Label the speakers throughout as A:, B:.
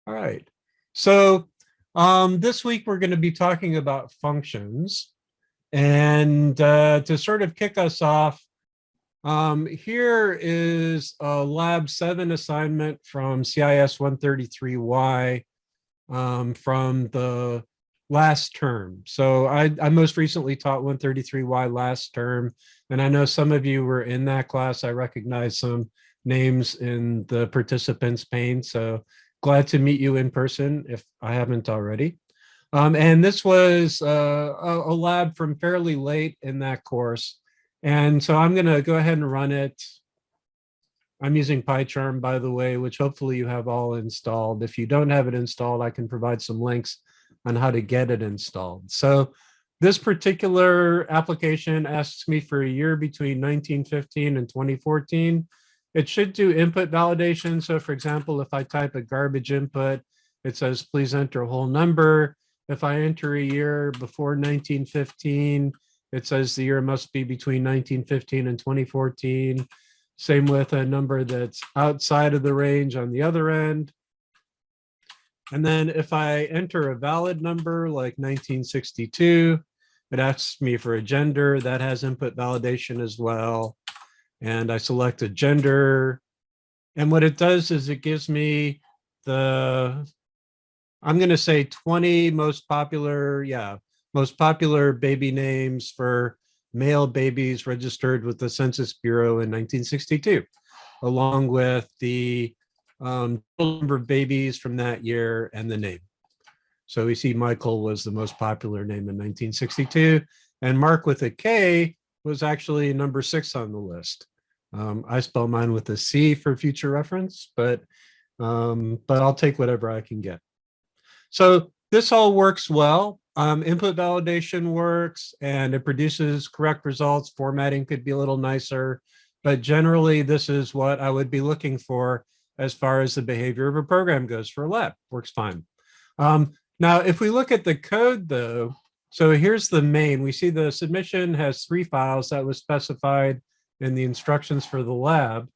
A: All right. So this week we're going to be talking about functions. And to sort of kick us off, here is a Lab 7 assignment from CIS 133Y from the last term. So I most recently taught 133Y last term, and I know some of you were in that class. I recognize some names in the participants pane, so glad to meet you in person if I haven't already. And this was a lab from fairly late in that course. And so I'm going to go ahead and run it. I'm using PyCharm, by the way, which hopefully you have all installed. If you don't have it installed, I can provide some links on how to get it installed. So this particular application asks me for a year between 1915 and 2014. It should do input validation. So for example, if I type a garbage input, it says, please enter a whole number. If I enter a year before 1915, it says the year must be between 1915 and 2014. Same with a number that's outside of the range on the other end. And then if I enter a valid number like 1962, it asks me for a gender that has input validation as well. And I select a gender. And what it does is it gives me the, I'm going to say 20 most popular baby names for male babies registered with the Census Bureau in 1962, along with the number of babies from that year and the name. So we see Michael was the most popular name in 1962, and Mark with a K was actually number 6 on the list. I spell mine with a C for future reference, but I'll take whatever I can get. So this all works well. Input validation works and it produces correct results. Formatting could be a little nicer, but generally this is what I would be looking for as far as the behavior of a program goes for a lab. Works fine. Now, if we look at the code though, so here's the main. We see the submission has 3 files that was specified in the instructions for the lab.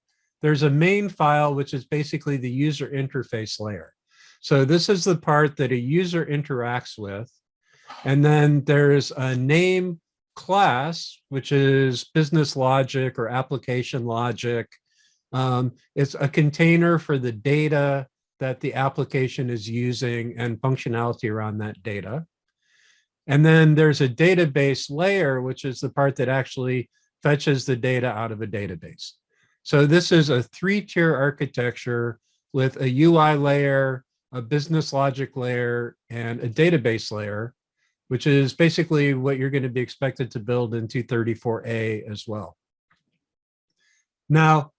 A: There's a main file, which is basically the user interface layer. So this is the part that a user interacts with. And then there's a name class, which is business logic or application logic. It's a container for the data that the application is using and functionality around that data. And then there's a database layer, which is the part that actually fetches the data out of a database. So this is a 3-tier architecture with a UI layer, a business logic layer, and a database layer, which is basically what you're going to be expected to build in 234A as well. Now,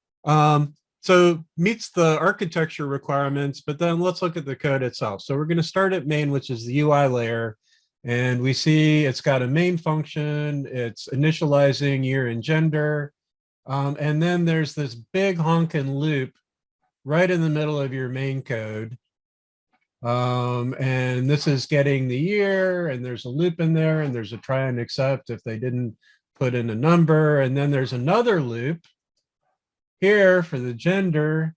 A: so meets the architecture requirements, but then let's look at the code itself. So we're going to start at main, which is the UI layer. And we see it's got a main function. It's initializing year and gender. And then there's this big honking loop right in the middle of your main code. And this is getting the year, and there's a loop in there, and there's a try and accept if they didn't put in a number. And then there's another loop here for the gender,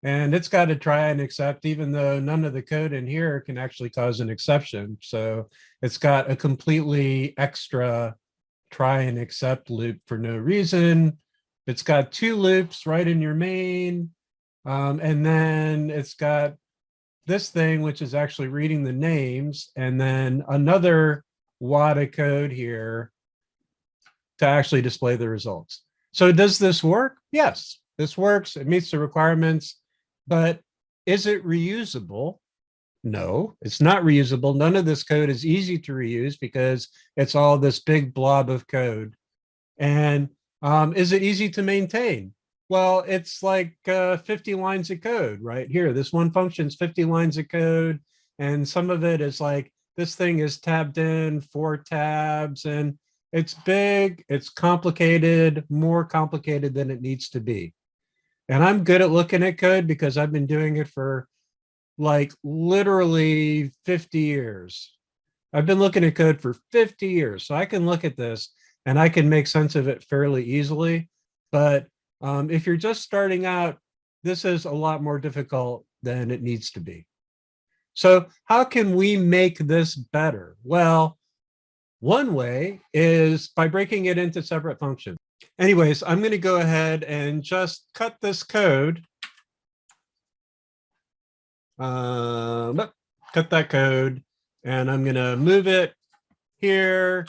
A: and it's got to try and accept, even though none of the code in here can actually cause an exception. So it's got a completely extra try and accept loop for no reason. It's got 2 loops right in your main. And then it's got this thing, which is actually reading the names, and then another wad of code here to actually display the results. So does this work? Yes, this works. It meets the requirements, but is it reusable? No, it's not reusable. None of this code is easy to reuse because it's all this big blob of code. And is it easy to maintain? Well, it's like 50 lines of code right here. This one function's 50 lines of code, and some of it is like, this thing is tabbed in 4 tabs, and it's big, it's complicated, more complicated than it needs to be. And I'm good at looking at code because I've been doing it for like literally 50 years. I've been looking at code for 50 years. So I can look at this and I can make sense of it fairly easily. But if you're just starting out, this is a lot more difficult than it needs to be. So how can we make this better? Well, one way is by breaking it into separate functions. Anyways, I'm going to go ahead and just cut this code. Cut that code, and I'm going to move it here.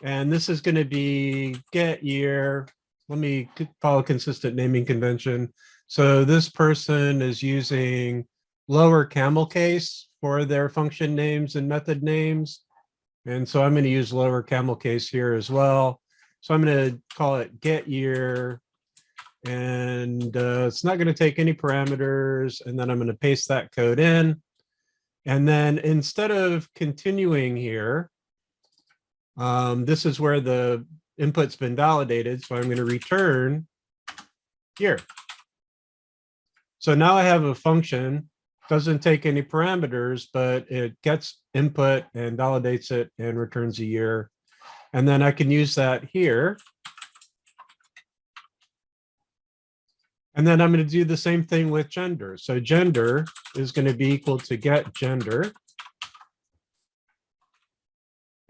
A: And this is going to be get year. Let me follow consistent naming convention. So this person is using lower camel case for their function names and method names. And so I'm going to use lower camel case here as well. So I'm going to call it get year. And it's not going to take any parameters. And then I'm going to paste that code in. And then instead of continuing here, this is where the input's been validated. So I'm going to return here. So now I have a function, doesn't take any parameters, but it gets input and validates it and returns a year. And then I can use that here. And then I'm going to do the same thing with gender. So gender is going to be equal to get gender.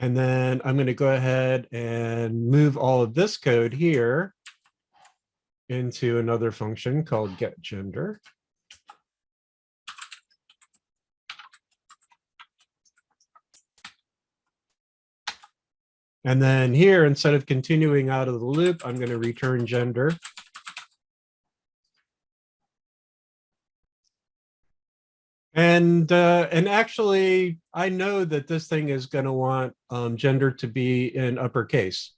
A: And then I'm going to go ahead and move all of this code here into another function called get gender. And then here, instead of continuing out of the loop, I'm going to return gender. And actually, I know that this thing is going to want gender to be in uppercase.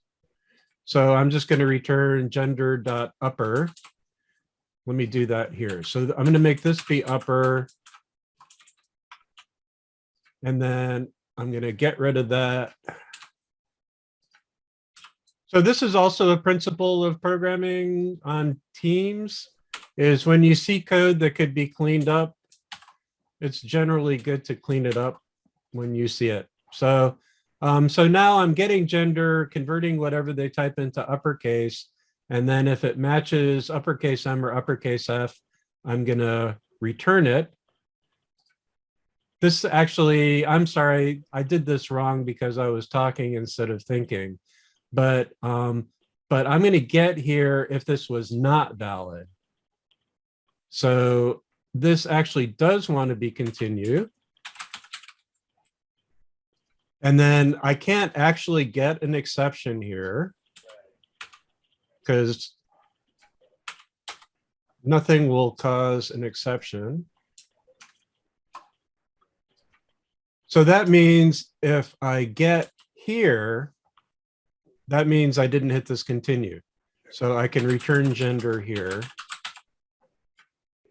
A: So I'm just going to return gender.upper. Let me do that here. So I'm going to make this be upper. And then I'm going to get rid of that. So this is also a principle of programming on teams, is when you see code that could be cleaned up, it's generally good to clean it up when you see it. So, so now I'm getting gender, converting whatever they type into uppercase. And then if it matches uppercase M or uppercase F, I'm going to return it. This actually, I'm sorry, I did this wrong because I was talking instead of thinking. But I'm going to get here if this was not valid. So this actually does want to be continue. And then I can't actually get an exception here because nothing will cause an exception. So that means if I get here, that means I didn't hit this continue. So I can return gender here.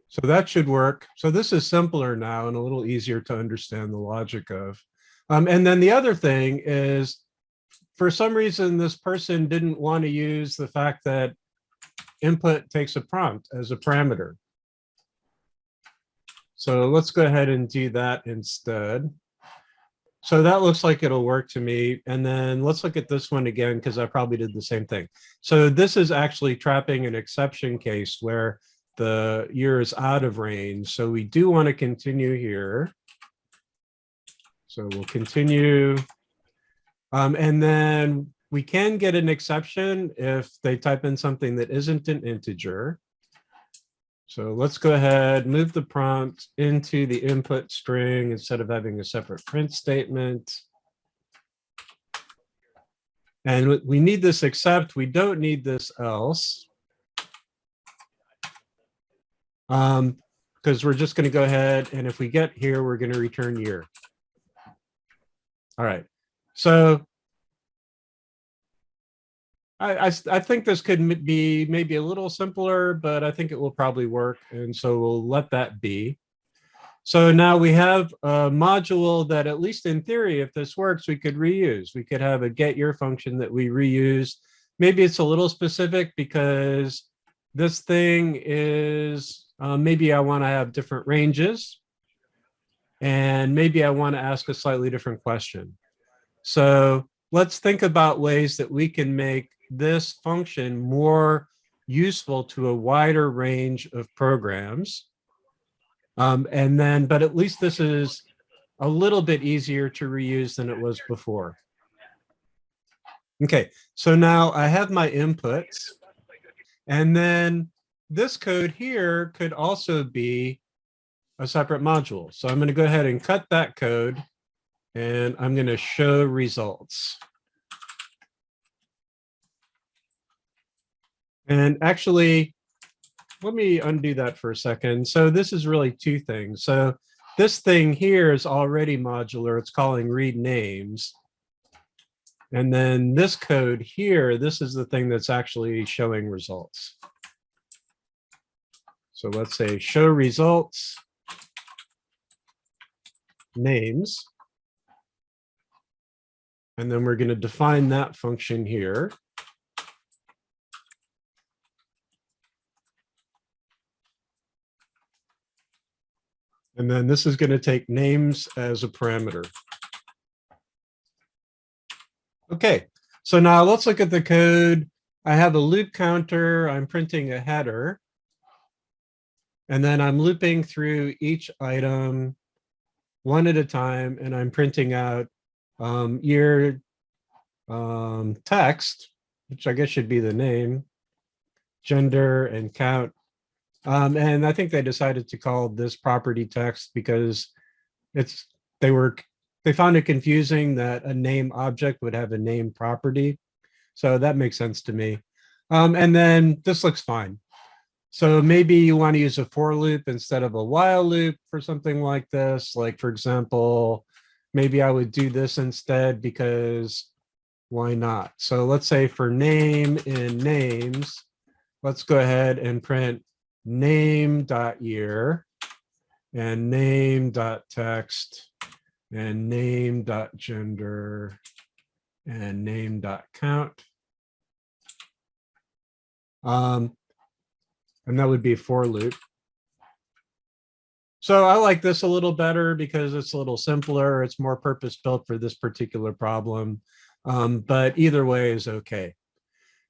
A: So that should work. So this is simpler now and a little easier to understand the logic of. And then the other thing is, for some reason, this person didn't want to use the fact that input takes a prompt as a parameter. So let's go ahead and do that instead. So that looks like it'll work to me. And then let's look at this one again, because I probably did the same thing. So this is actually trapping an exception case where the year is out of range. So we do want to continue here. So we'll continue. And then we can get an exception if they type in something that isn't an integer. So let's go ahead, move the prompt into the input string instead of having a separate print statement. And we need this except, we don't need this else. Because we're just going to go ahead, and if we get here, we're going to return year. All right. So I think this could be maybe a little simpler, but I think it will probably work. And so we'll let that be. So now we have a module that, at least in theory, if this works, we could reuse. We could have a get year function that we reuse. Maybe it's a little specific because this thing is, maybe I want to have different ranges. And maybe I want to ask a slightly different question. So let's think about ways that we can make this function more useful to a wider range of programs. And then, but at least this is a little bit easier to reuse than it was before. Okay, so now I have my inputs, and then this code here could also be a separate module. So I'm going to go ahead and cut that code, and I'm going to show results. And actually, let me undo that for a second. So this is really two things. So this thing here is already modular. It's calling read names. And then this code here, this is the thing that's actually showing results. So let's say show results names. And then we're going to define that function here. And then this is going to take names as a parameter. Okay, so now let's look at the code. I have a loop counter. I'm printing a header. And then I'm looping through each item one at a time, and I'm printing out year text, which I guess should be the name, gender, and count. And I think they decided to call this property text because they found it confusing that a name object would have a name property. So that makes sense to me. And then this looks fine. So maybe you want to use a for loop instead of a while loop for something like this. Like, for example, maybe I would do this instead because why not? So let's say for name in names, let's go ahead and print name.year and name.text and name.gender and name.count. And that would be for loop. So I like this a little better because it's a little simpler. It's more purpose-built for this particular problem. But either way is okay.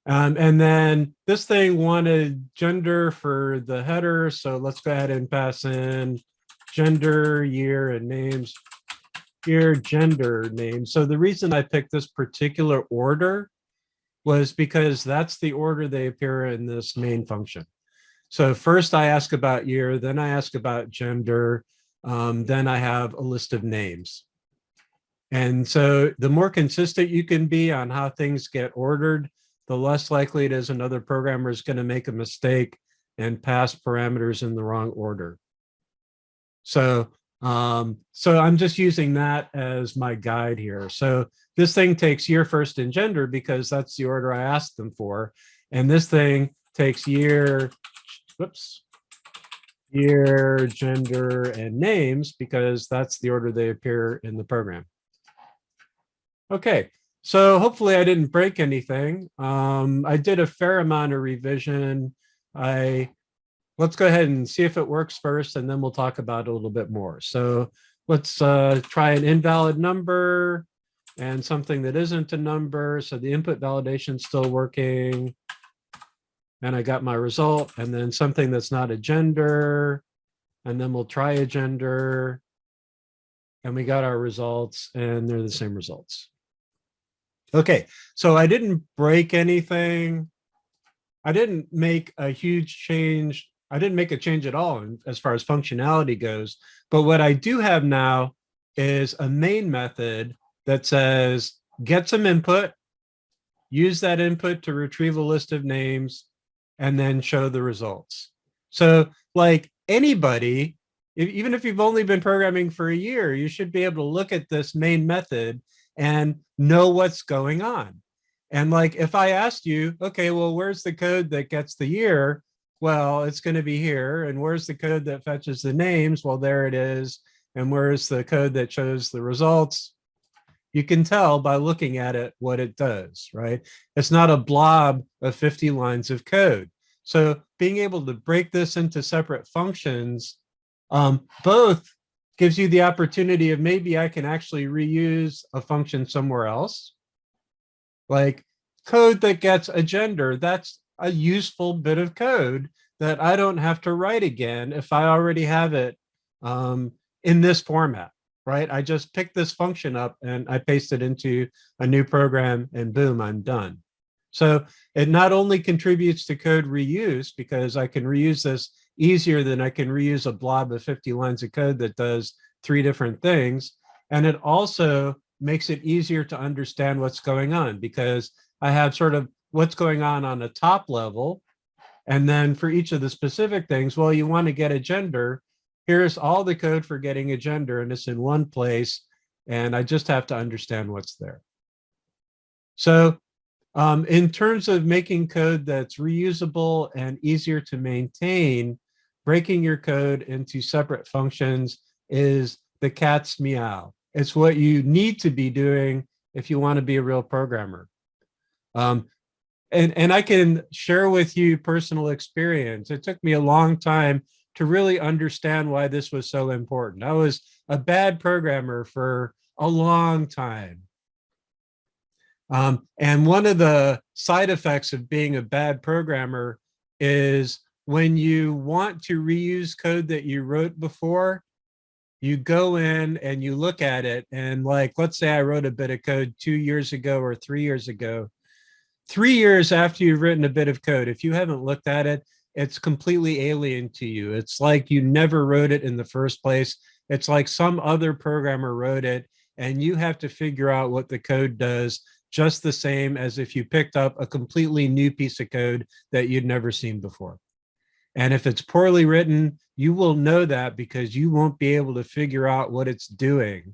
A: And then this thing wanted gender for the header. So let's go ahead and pass in gender, year, and names. Year, gender, name. So the reason I picked this particular order was because that's the order they appear in this main function. So first I ask about year, then I ask about gender, then I have a list of names. And so the more consistent you can be on how things get ordered, the less likely it is another programmer is going to make a mistake and pass parameters in the wrong order. So I'm just using that as my guide here. So this thing takes year first and gender because that's the order I asked them for. And this thing takes year, year, gender, and names because that's the order they appear in the program. Okay, so hopefully I didn't break anything. I did a fair amount of revision. Let's go ahead and see if it works first, and then we'll talk about it a little bit more. So let's try an invalid number and something that isn't a number. So the input validation is still working. And I got my result, and then something that's not a gender, and then we'll try a gender, and we got our results, and they're the same results. Okay, so I didn't break anything. I didn't make a huge change. I didn't make a change at all as far as functionality goes. But what I do have now is a main method that says, get some input, use that input to retrieve a list of names, and then show the results. So like anybody, even if you've only been programming for a year, you should be able to look at this main method and know what's going on. And like, if I asked you, okay, well, where's the code that gets the year? Well, it's going to be here. And where's the code that fetches the names? Well, there it is. And where's the code that shows the results? You can tell by looking at it what it does, right? It's not a blob of 50 lines of code. So being able to break this into separate functions, both gives you the opportunity of maybe I can actually reuse a function somewhere else. Like code that gets a gender, that's a useful bit of code that I don't have to write again if I already have it in this format. right? I just pick this function up and I paste it into a new program and boom, I'm done. So it not only contributes to code reuse because I can reuse this easier than I can reuse a blob of 50 lines of code that does 3 different things. And it also makes it easier to understand what's going on because I have sort of what's going on a top level. And then for each of the specific things, well, you want to get a gender. Here's all the code for getting a gender, and it's in one place. And I just have to understand what's there. So in terms of making code that's reusable and easier to maintain, breaking your code into separate functions is the cat's meow. It's what you need to be doing if you want to be a real programmer. And I can share with you personal experience. It took me a long time to really understand why this was so important. I was a bad programmer for a long time. And one of the side effects of being a bad programmer is when you want to reuse code that you wrote before, you go in and you look at it and like, let's say I wrote a bit of code 2 years ago or 3 years ago. 3 years after you've written a bit of code, if you haven't looked at it, it's completely alien to you. It's like you never wrote it in the first place. It's like some other programmer wrote it and you have to figure out what the code does just the same as if you picked up a completely new piece of code that you'd never seen before. And if it's poorly written, you will know that because you won't be able to figure out what it's doing.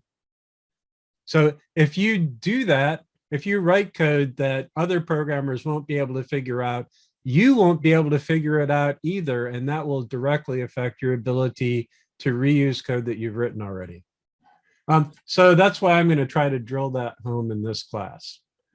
A: So if you do that, if you write code that other programmers won't be able to figure out, you won't be able to figure it out either. And that will directly affect your ability to reuse code that you've written already. So that's why I'm going to try to drill that home in this class.